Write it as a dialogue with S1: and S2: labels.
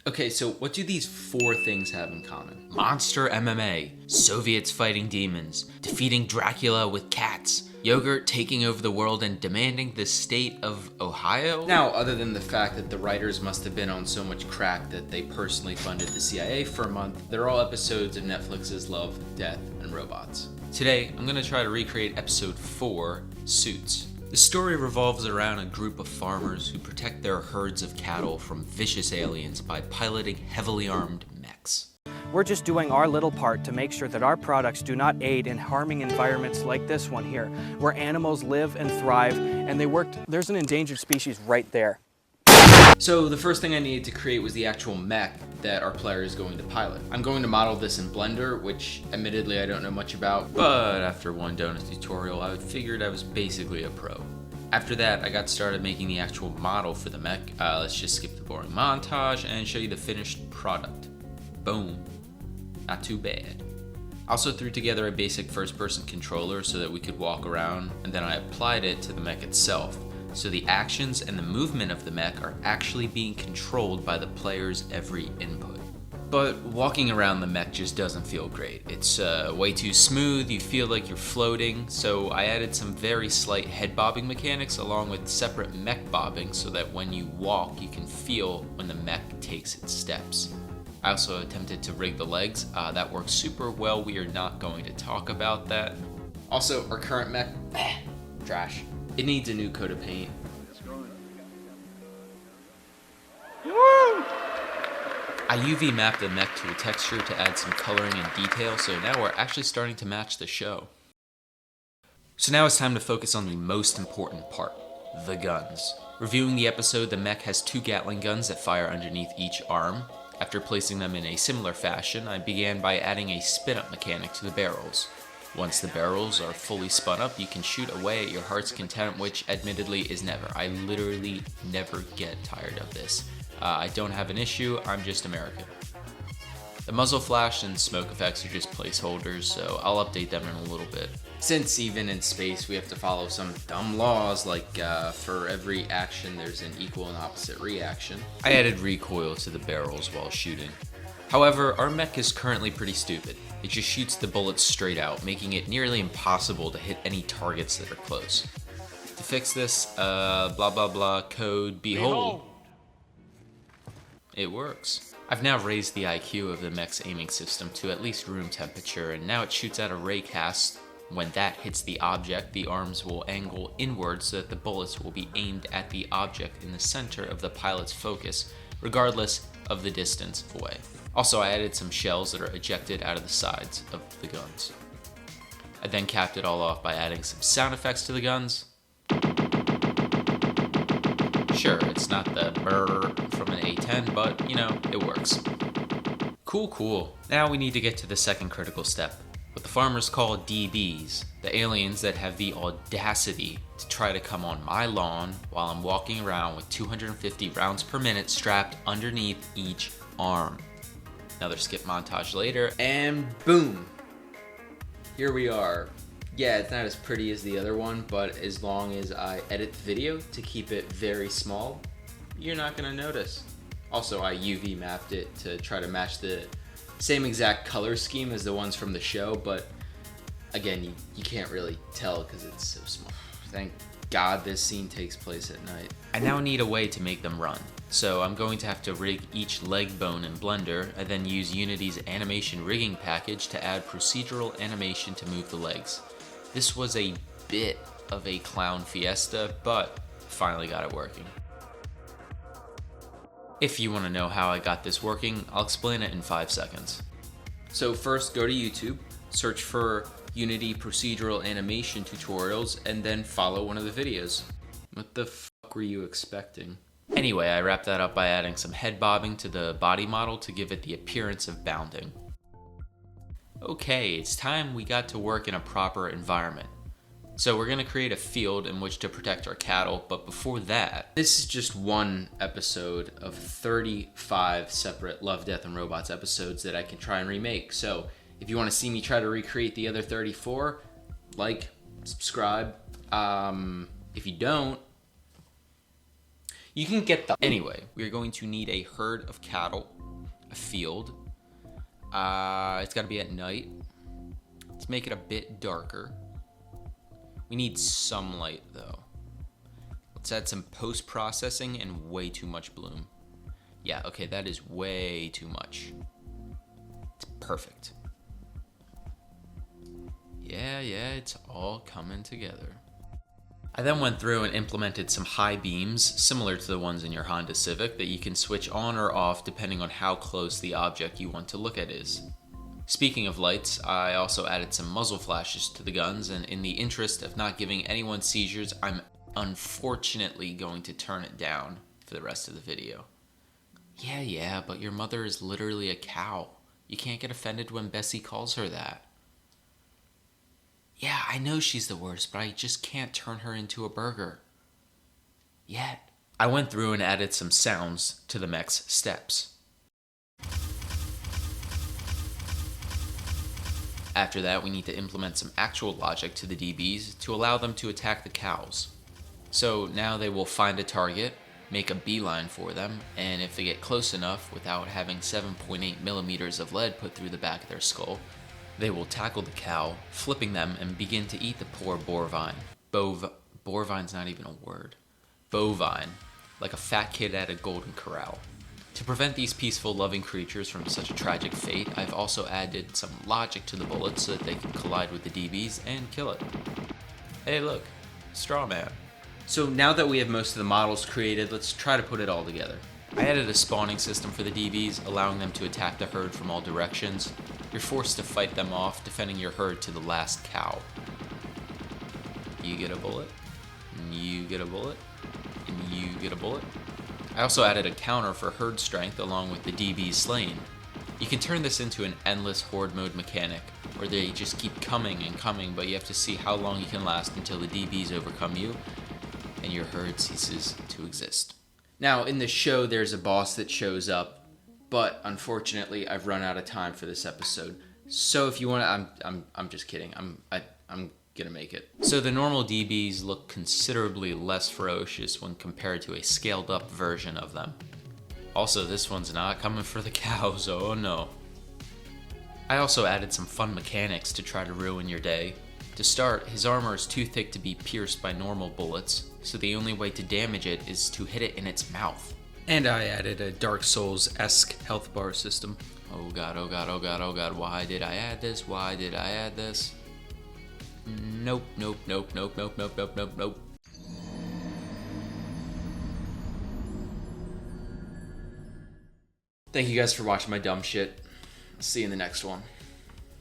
S1: Okay, so what do these 4 things have in common? Monster MMA, Soviets fighting demons, defeating Dracula with cats, yogurt taking over the world and demanding the state of Ohio? Now, other than the fact that the writers must have been on so much crack that they personally funded the CIA for a month, they're all episodes of Netflix's Love, Death, and Robots. Today, I'm gonna try to recreate episode 4, Suits. The story revolves around a group of farmers who protect their herds of cattle from vicious aliens by piloting heavily armed mechs.
S2: We're just doing our little part to make sure that our products do not aid in harming environments like this one here, where animals live and thrive, and there's an endangered species right there.
S1: So the first thing I needed to create was the actual mech that our player is going to pilot. I'm going to model this in Blender, which admittedly I don't know much about, but after one donut tutorial, I figured I was basically a pro. After that, I got started making the actual model for the mech. Let's just skip the boring montage and show you the finished product. Boom. Not too bad. I also threw together a basic first-person controller so that we could walk around, and then I applied it to the mech itself. So the actions and the movement of the mech are actually being controlled by the player's every input. But walking around the mech just doesn't feel great. It's way too smooth, you feel like you're floating, so I added some very slight head bobbing mechanics along with separate mech bobbing so that when you walk, you can feel when the mech takes its steps. I also attempted to rig the legs. That works super well. We are not going to talk about that. Also, our current mech, trash. It needs a new coat of paint. I UV mapped the mech to a texture to add some coloring and detail, so now we're actually starting to match the show. So now it's time to focus on the most important part, the guns. Reviewing the episode, the mech has 2 Gatling guns that fire underneath each arm. After placing them in a similar fashion, I began by adding a spin-up mechanic to the barrels. Once the barrels are fully spun up, you can shoot away at your heart's content, which admittedly is never. I literally never get tired of this. I don't have an issue, I'm just American. The muzzle flash and smoke effects are just placeholders, so I'll update them in a little bit. Since even in space we have to follow some dumb laws, like for every action there's an equal and opposite reaction, I added recoil to the barrels while shooting. However, our mech is currently pretty stupid. It just shoots the bullets straight out, making it nearly impossible to hit any targets that are close. To fix this, blah blah blah code behold. It works. I've now raised the IQ of the mech's aiming system to at least room temperature, and now it shoots out a ray cast. When that hits the object, the arms will angle inward so that the bullets will be aimed at the object in the center of the pilot's focus, regardless of the distance away. Also, I added some shells that are ejected out of the sides of the guns. I then capped it all off by adding some sound effects to the guns. Sure, it's not the brrr from an A10, but you know, it works. Cool. Now we need to get to the second critical step, what the farmers call DBs, the aliens that have the audacity to try to come on my lawn while I'm walking around with 250 rounds per minute strapped underneath each arm. Another skip montage later, and boom! Here we are. Yeah, it's not as pretty as the other one, but as long as I edit the video to keep it very small, you're not gonna notice. Also, I UV mapped it to try to match the same exact color scheme as the ones from the show, but again, you can't really tell because it's so small. Thank God this scene takes place at night. I now need a way to make them run. So I'm going to have to rig each leg bone in Blender and then use Unity's animation rigging package to add procedural animation to move the legs. This was a bit of a clown fiesta, but finally got it working. If you want to know how I got this working, I'll explain it in 5 seconds. So first, go to YouTube, search for Unity procedural animation tutorials, and then follow one of the videos. What the fuck were you expecting? Anyway, I wrapped that up by adding some head bobbing to the body model to give it the appearance of bounding. Okay, it's time we got to work in a proper environment. So we're gonna create a field in which to protect our cattle, but before that, this is just one episode of 35 separate Love, Death, and Robots episodes that I can try and remake. So if you wanna see me try to recreate the other 34, like, subscribe. If you don't, You can get the... Anyway, we're going to need a herd of cattle, a field. It's got to be at night. Let's make it a bit darker. We need some light though. Let's add some post-processing and way too much bloom. Yeah, okay, that is way too much. It's perfect. Yeah, it's all coming together. I then went through and implemented some high beams, similar to the ones in your Honda Civic, that you can switch on or off depending on how close the object you want to look at is. Speaking of lights, I also added some muzzle flashes to the guns, and in the interest of not giving anyone seizures, I'm unfortunately going to turn it down for the rest of the video. Yeah, but your mother is literally a cow. You can't get offended when Bessie calls her that. Yeah, I know she's the worst, but I just can't turn her into a burger. Yet. I went through and added some sounds to the mech's steps. After that, we need to implement some actual logic to the DBs to allow them to attack the cows. So now they will find a target, make a beeline for them, and if they get close enough without having 7.8 millimeters of lead put through the back of their skull, they will tackle the cow, flipping them and begin to eat the poor bovine. Bovine's not even a word. Bovine, like a fat kid at a golden corral. To prevent these peaceful, loving creatures from such a tragic fate, I've also added some logic to the bullets so that they can collide with the DBs and kill it. Hey look, straw man. So now that we have most of the models created, let's try to put it all together. I added a spawning system for the DBs, allowing them to attack the herd from all directions. You're forced to fight them off, defending your herd to the last cow. You get a bullet, and you get a bullet, and you get a bullet. I also added a counter for herd strength along with the DBs slain. You can turn this into an endless horde mode mechanic, where they just keep coming and coming, but you have to see how long you can last until the DBs overcome you, and your herd ceases to exist. Now, in the show, there's a boss that shows up, but unfortunately, I've run out of time for this episode. So if you want to, I'm just kidding. I'm gonna make it. So the normal DBs look considerably less ferocious when compared to a scaled up version of them. Also, this one's not coming for the cows, oh no. I also added some fun mechanics to try to ruin your day. To start, his armor is too thick to be pierced by normal bullets, so the only way to damage it is to hit it in its mouth. And I added a Dark Souls-esque health bar system. Oh god, why did I add this? Nope. Thank you guys for watching my dumb shit. See you in the next one.